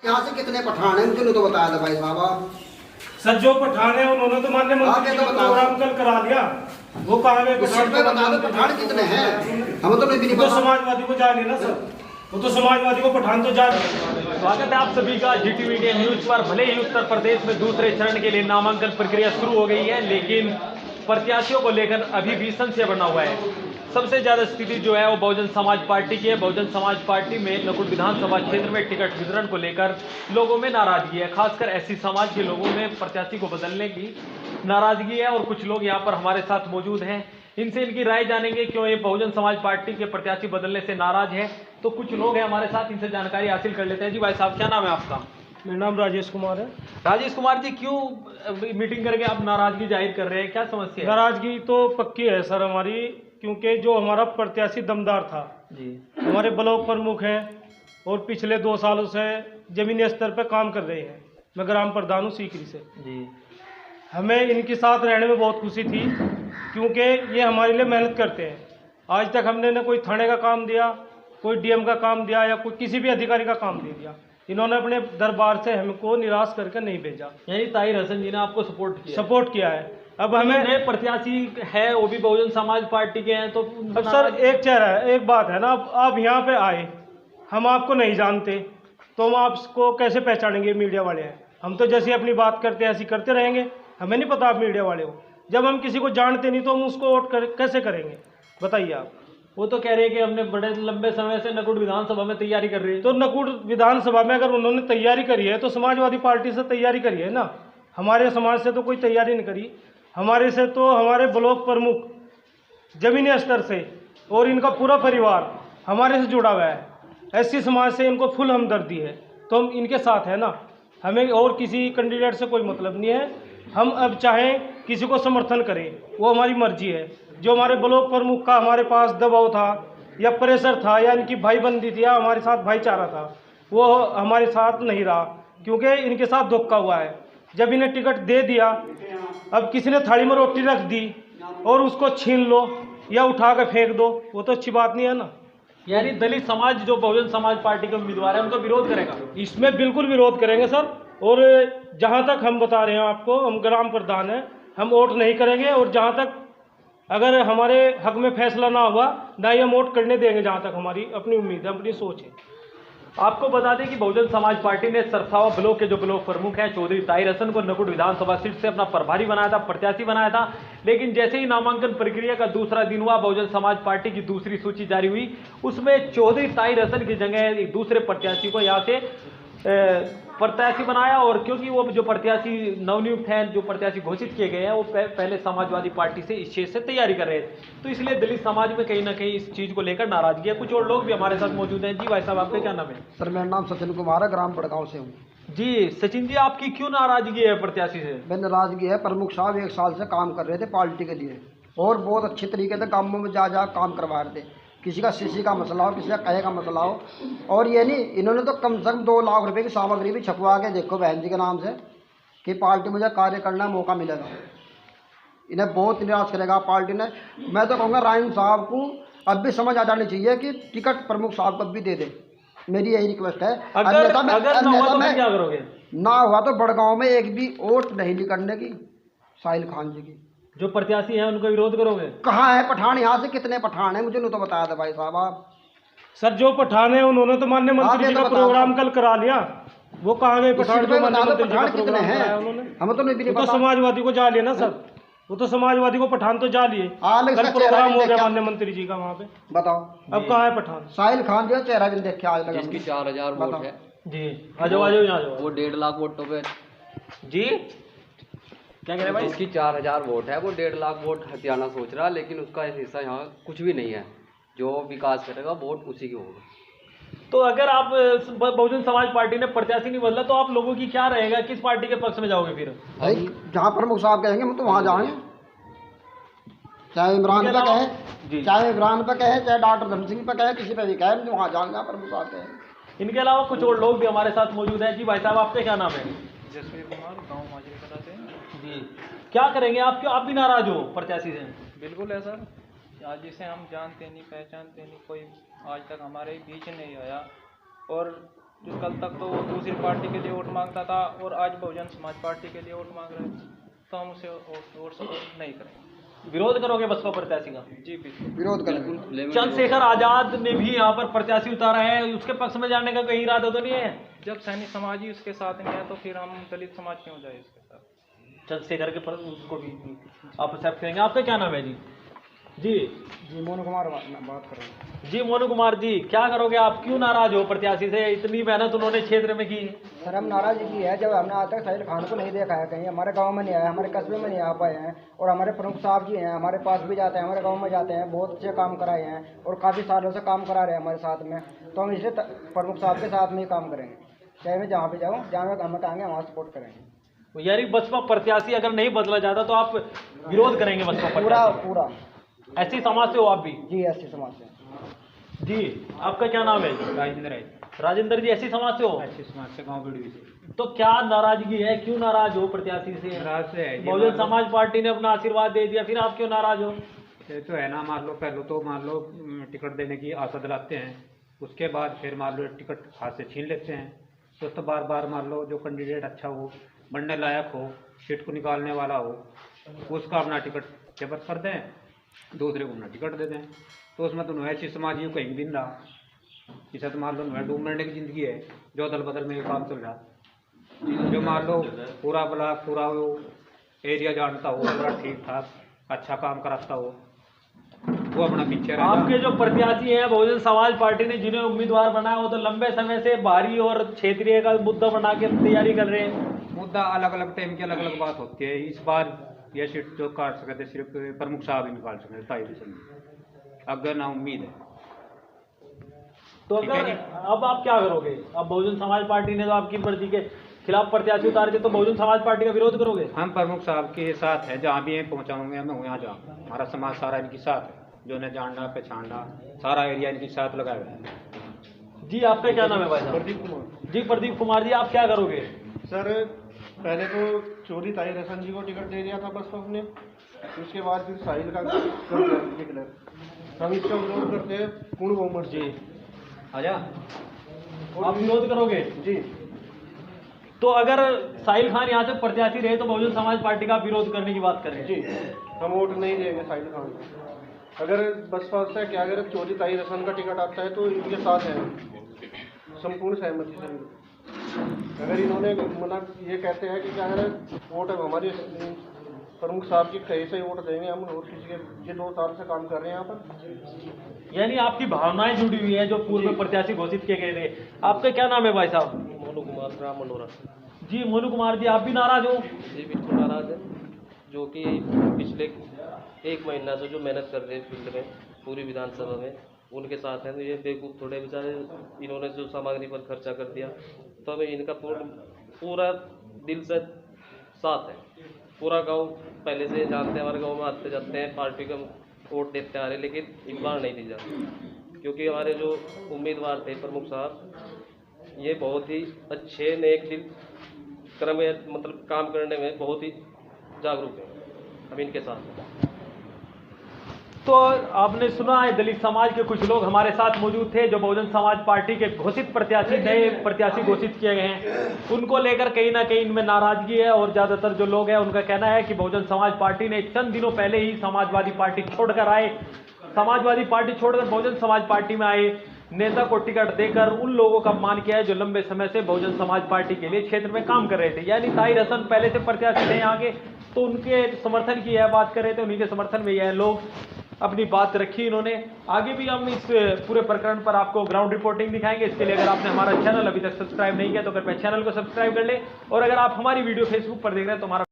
यहाँ से कितने पठान हैं मुझे तो बताया था भाई साहब। सर जो पठान है उन्होंने तो माननीय मंत्री जी का प्रोग्राम कल करा दिया। वो कहा गए सीट पे बता दो पठान कितने हैं, हम तो नहीं तो समाजवादी को जान लेना सर, वो तो समाजवादी को पठान तो जान। स्वागत है आप सभी का जीटीवी इंडिया न्यूज पर। भले ही उत्तर प्रदेश में दूसरे चरण के लिए नामांकन प्रक्रिया शुरू हो गई है, लेकिन प्रत्याशियों को लेकर अभी भी संशय बना हुआ है। सबसे ज्यादा स्थिति जो है वो बहुजन समाज पार्टी की है। बहुजन समाज पार्टी में नकुल विधानसभा क्षेत्र में टिकट वितरण को लेकर लोगों में नाराजगी है। खासकर एससी समाज के लोगों में प्रत्याशी को बदलने की नाराजगी है और कुछ लोग यहाँ पर हमारे साथ मौजूद हैं। इनसे इनकी राय जानेंगे क्यों ये बहुजन समाज पार्टी के प्रत्याशी बदलने से नाराज है। तो कुछ लोग हैं हमारे साथ, इनसे जानकारी हासिल कर लेते हैं। जी भाई साहब, क्या नाम है आपका? मेरा नाम राजेश कुमार है। राजेश कुमार जी, क्यों मीटिंग करके आप नाराजगी जाहिर कर रहे हैं, क्या समस्या है? नाराजगी तो पक्की है सर हमारी, क्योंकि जो हमारा प्रत्याशी दमदार था जी, हमारे ब्लॉक प्रमुख हैं और पिछले 2 सालों से जमीनी स्तर पर काम कर रहे हैं। मैं ग्राम प्रधान हूँ सीकरी से जी। हमें इनके साथ रहने में बहुत खुशी थी, क्योंकि ये हमारे लिए मेहनत करते हैं। आज तक हमने न कोई थाने का काम दिया, कोई डीएम का काम दिया या कोई किसी भी अधिकारी का काम दे दिया। इन्होंने अपने दरबार से हमको निराश करके नहीं भेजा, यानी ताहिर हसन जी ने आपको सपोर्ट किया है। अब हमें नए प्रत्याशी है, वो भी बहुजन समाज पार्टी के हैं, तो अब सर एक चेहरा है, एक बात है ना। अब आप यहाँ पे आए, हम आपको नहीं जानते तो हम आपको कैसे पहचानेंगे? मीडिया वाले हैं, हम तो जैसे अपनी बात करते हैं ऐसी करते रहेंगे। हमें नहीं पता आप मीडिया वाले हो। जब हम किसी को जानते नहीं तो हम उसको वोट कैसे करेंगे, बताइए आप। वो तो कह रहे हैं कि हमने बड़े लंबे समय से नकुल विधानसभा में तैयारी कर रही है। तो नकुल विधानसभा में अगर उन्होंने तैयारी करी है तो समाजवादी पार्टी से तैयारी करी है ना, हमारे समाज से तो कोई तैयारी नहीं करी। हमारे से तो हमारे ब्लॉक प्रमुख जमीनी स्तर से और इनका पूरा परिवार हमारे से जुड़ा हुआ है। एससी समाज से इनको फुल हमदर्दी है, तो हम इनके साथ है ना। हमें और किसी कैंडिडेट से कोई मतलब नहीं है। हम अब चाहें किसी को समर्थन करें, वो हमारी मर्जी है। जो हमारे ब्लॉक प्रमुख का हमारे पास दबाव था या प्रेशर था या इनकी भाईबंदी थी या हमारे साथ भाईचारा था, वो हमारे साथ नहीं रहा, क्योंकि इनके साथ धोखा हुआ है। जब इन्हें टिकट दे दिया, अब किसी ने थाली में रोटी रख दी और उसको छीन लो या उठा कर फेंक दो, वो तो अच्छी बात नहीं है ना। यानी दलित समाज जो बहुजन समाज पार्टी के उम्मीदवार है उनका विरोध करेगा? इसमें बिल्कुल विरोध करेंगे सर। और जहाँ तक हम बता रहे हैं आपको, हम ग्राम प्रधान हैं, हम वोट नहीं करेंगे। और जहाँ तक अगर हमारे हक में फैसला ना हुआ, ना ही हम वोट करने देंगे, जहाँ तक हमारी अपनी उम्मीद है, अपनी सोच है। आपको बता दें कि बहुजन समाज पार्टी ने सरसावा ब्लॉक के जो ब्लॉक प्रमुख हैं चौधरी ताहिर हसन को नकुल विधानसभा सीट से अपना प्रभारी बनाया था, प्रत्याशी बनाया था। लेकिन जैसे ही नामांकन प्रक्रिया का दूसरा दिन हुआ, बहुजन समाज पार्टी की दूसरी सूची जारी हुई, उसमें चौधरी ताहिर हसन की जगह एक दूसरे प्रत्याशी को यहाँ से प्रत्याशी बनाया। और क्योंकि वो जो प्रत्याशी नवनियुक्त हैं, जो प्रत्याशी घोषित किए गए हैं, वो पहले समाजवादी पार्टी से इस क्षेत्र से तैयारी कर रहे थे, तो इसलिए दलित समाज में कहीं ना कहीं इस चीज को लेकर नाराजगी है। कुछ और लोग भी हमारे साथ मौजूद हैं। जी भाई साहब, आपका क्या नाम है? सर मेरा नाम सचिन कुमार है, ग्राम बड़गांव से हूँ। जी सचिन जी, आपकी क्यों नाराजगी है प्रत्याशी से? मैं नाराजगी है, प्रमुख साहब 1 साल से काम कर रहे थे पार्टी के लिए और बहुत अच्छे तरीके से गाँवों में जा काम करवा रहे थे। किसी का सीसी का मसला हो, किसी का कहे का मसला हो। और ये नहीं, इन्होंने तो कम से कम 2 लाख रुपए की सामग्री भी छपवा के देखो बहन जी के नाम से कि पार्टी मुझे कार्य करना मौका मिलेगा। इन्हें बहुत निराश करेगा पार्टी ने। मैं तो कहूँगा राइन साहब को अब भी समझ आ जानी चाहिए कि टिकट प्रमुख साहब को भी दे दे। मेरी यही रिक्वेस्ट है। अगर ना हुआ तो क्या करोगे? ना हुआ तो बड़गांव में एक भी वोट नहीं करने की साहिल खान जी की। जो प्रत्याशी हैं उनका विरोध करोगे? कहाँ है पठान? यहाँ से कितने पठान हैं मुझे नहीं तो बताया था भाई साहब आप। सर जो पठान है उन्होंने तो माननीय मंत्री जी का प्रोग्राम कल करा लिया। वो कहाँ गए पठान? जो माननीय मंत्री जी का प्रोग्राम कराया उन्होंने, हमें तो नहीं तो समाजवादी को जा लिए ना सर। वो तो समाजवादी को पठान तो जा लिए, कल प्रोग्राम हो गया माननीय मंत्री जी का वहाँ पे। बताओ अब कहाँ है पठान? साहिल खान जो चेहरा भी देख के आज लगा। जिसकी 4000 वोट है जी, आ जाओ आ जाओ यहाँ जाओ। वो 1.5 लाख वोटों पे जी क्या कह रहे भाई? जिसकी 4000 वोट है वो 1.5 लाख वोट हथियाना सोच रहा है, लेकिन उसका हिस्सा यहाँ कुछ भी नहीं है। जो विकास करेगा वोट उसी की होगा। तो अगर आप बहुजन समाज पार्टी ने प्रत्याशी नहीं बदला तो आप लोगों की क्या रहेगा? किस पार्टी के पक्ष में जाओगे फिर? भाई जहाँ प्रमुख साहब कहेंगे हम तो वहाँ जाएंगे। चाहे इमरान पे कहे, चाहे इमरान पे कहे, चाहे डॉक्टर धन सिंह पे कहे, किसी पे भी कहे, हम तो वहाँ जाएंगे प्रमुख साहब कहेंगे। इनके अलावा कुछ और लोग भी हमारे साथ मौजूद हैं। जी भाई साहब, आपका क्या नाम है? जसवीर कुमार, गांव माजरी कला से। जी, क्या करेंगे आप? क्यों आप भी नाराज हो प्रत्याशी से? बिल्कुल है सर, आज जिसे हम जानते नहीं, पहचानते नहीं, कोई आज तक हमारे बीच नहीं आया और जो कल तक तो वो दूसरी पार्टी के लिए वोट मांगता था और आज बहुजन समाज पार्टी के लिए वोट मांग रहे हैं, तो हम उसे वोट सपोर्ट नहीं करेंगे। विरोध करोगे बसपा प्रत्याशी का? जी बिल्कुल। विरोध करेंगे। चंद्रशेखर आजाद ने भी यहाँ पर प्रत्याशी उतारा है, उसके पक्ष में जाने का कहीं इरादा तो नहीं है? जब सैनिक समाज ही उसके साथ में है तो फिर हम दलित समाज क्यों जाए उसके साथ। चंद्रशेखर के पर उसको भी आप एक्सेप्ट करेंगे। आपका क्या नाम है जी? जी मोनू कुमार बात कर रहे हैं। जी मोनू कुमार जी, क्या करोगे आप? क्यों नाराज हो प्रत्याशी से? इतनी मेहनत उन्होंने क्षेत्र में की। सर हम नाराजगी की है, जब हमने आज तक साहिल खान को नहीं देखा है, कहीं हमारे गांव में नहीं आया, हमारे कस्बे में नहीं आ पाए हैं, और हमारे प्रमुख साहब जी हैं, हमारे पास भी जाते हैं, हमारे गांव में जाते हैं, बहुत अच्छे काम कराए हैं और काफ़ी सालों से काम करा रहे हैं हमारे साथ में, तो हम इसलिए प्रमुख साहब के साथ में ही काम करेंगे, चाहे मैं जहाँ पे जाऊँ, जहाँ हम कहेंगे वहाँ सपोर्ट करेंगे। यानी बसपा प्रत्याशी अगर नहीं बदला जाता तो आप विरोध करेंगे बसपा पूरा प्रत्याशी? पूरा। ऐसी समाज से हो आप भी? जी ऐसी समाज से। जी आपका क्या नाम है? राजेंद्र है। राजेंद्र जी, ऐसी समाज से हो? ऐसी समाज से, गाँव बिड़वी से। तो क्या नाराजगी है? क्यों नाराज हो प्रत्याशी से? नाराज से है, बहुजन समाज पार्टी ने अपना आशीर्वाद दे दिया, फिर आप क्यों नाराज हो? ये तो है ना, मान लो पहले तो मान लो टिकट देने की आशा दिलाते हैं, उसके बाद फिर मान लो टिकट हाथ से छीन लेते हैं, तो बार बार मान लो जो कैंडिडेट अच्छा हो, बनने लायक हो, सीट को निकालने वाला हो, उसका अपना टिकट जब्त कर दें, दूसरे को अपना टिकट दे दें। तो उसमें तो ऐसी समाज यूँ कहीं भी नहीं रहा, इसे तो मान लो डूब मरने की ज़िंदगी है, जो अदल बदल में ये काम चल रहा। जो मान लो पूरा ब्लॉक पूरा वो एरिया जानता हो, पूरा ठीक ठाक अच्छा काम कराता हो, वो अपना पीछे रहेगा। आपके जो प्रत्याशी हैं बहुजन समाज पार्टी ने जिन्हें उम्मीदवार बनाया, वो तो लंबे समय से बाहरी और क्षेत्रीय का मुद्दा बना के तैयारी कर रहे हैं। मुद्दा अलग अलग टाइम की अलग अलग बात होती है। इस बार ये सीट जो काट सके थे सिर्फ प्रमुख साहब ही निकाल सके थे, अगर ना उम्मीद है। तो अगर अब आप क्या करोगे? अब बहुजन समाज पार्टी ने तो आपकी मर्जी के खिलाफ प्रत्याशी उतारे थे, तो बहुजन समाज पार्टी का विरोध करोगे? हम प्रमुख साहब के साथ हैं, जहाँ भी हैं पहुँचाऊंगे, मैं यहाँ जाऊँ, हमारा समाज सारा इनके साथ है, जो इन्हें जानना पहचानना सारा एरिया इनके साथ लगा हुआ है। जी आपका क्या नाम है भाई साहब? प्रदीप कुमार। जी प्रदीप कुमार जी, आप क्या करोगे? सर पहले तो चौधरी ताहिर हसन जी को टिकट दे दिया था बसपा ने, उसके बाद फिर साहिल का डिक्लेयर। हम इसका विरोध करते हैं पूर्ण बहुमत से। आजा आप विरोध करोगे? जी। तो अगर साहिल खान यहाँ से प्रत्याशी रहे तो बहुजन समाज पार्टी का विरोध करने की बात कर रहे हैं? जी, हम वोट नहीं देंगे साहिल खान को। अगर बसपा से क्या, अगर चौधरी ताहिर हसन का टिकट आता है तो इनके साथ है संपूर्ण सहमति से। अगर इन्होंने ये कहते हैं कि अगर वोट हमारे प्रमुख साहब की कहीं से वोट देंगे हम, और किसी के, ये 2 साल से काम कर रहे हैं यहाँ पर। यानी आपकी भावनाएं जुड़ी हुई है जो पूर्व में प्रत्याशी घोषित किए गए थे। आपका क्या नाम है भाई साहब? मोनू कुमार, ग्राम मनोरा। जी मोनू कुमार जी, आप भी नाराज हो? जी बिल्कुल नाराज है, जो कि पिछले 1 महीना से जो मेहनत कर रहे हैं फील्ड में पूरी विधानसभा में, उनके साथ हैं। तो ये बेवकूफ़ थोड़े बेचारे, इन्होंने जो सामग्री पर खर्चा कर दिया, तो हमें इनका पूरा दिल से साथ है। पूरा गांव पहले से जानते हैं, हमारे गांव में आते जाते हैं, पार्टी का वोट देते आ रहे, लेकिन इस बार नहीं दी जाती, क्योंकि हमारे जो उम्मीदवार थे प्रमुख साहब, ये बहुत ही अच्छे नेक दिल क्रम में, मतलब काम करने में बहुत ही जागरूक हैं। हम इनके साथ हैं। तो आपने सुना है, दलित समाज के कुछ लोग हमारे साथ मौजूद थे जो बहुजन समाज पार्टी के घोषित प्रत्याशी, नए प्रत्याशी घोषित किए गए हैं, उनको लेकर कहीं ना कहीं इनमें नाराजगी है। और ज़्यादातर जो लोग हैं उनका कहना है कि बहुजन समाज पार्टी ने चंद दिनों पहले ही समाजवादी पार्टी छोड़कर आए, समाजवादी पार्टी छोड़कर बहुजन समाज पार्टी में आए नेता को टिकट देकर उन लोगों का अपमान किया है जो लंबे समय से बहुजन समाज पार्टी के लिए क्षेत्र में काम कर रहे थे। यानी ताहिर हसन पहले से प्रत्याशी थे आगे, तो उनके समर्थन की यह बात कर रहे थे, उन्हीं के समर्थन में यह लोग अपनी बात रखी इन्होंने। आगे भी हम इस पूरे प्रकरण पर आपको ग्राउंड रिपोर्टिंग दिखाएंगे। इसके लिए अगर आपने हमारा चैनल अभी तक सब्सक्राइब नहीं किया तो कृपया चैनल को सब्सक्राइब कर ले, और अगर आप हमारी वीडियो फेसबुक पर देख रहे हैं तो हमारा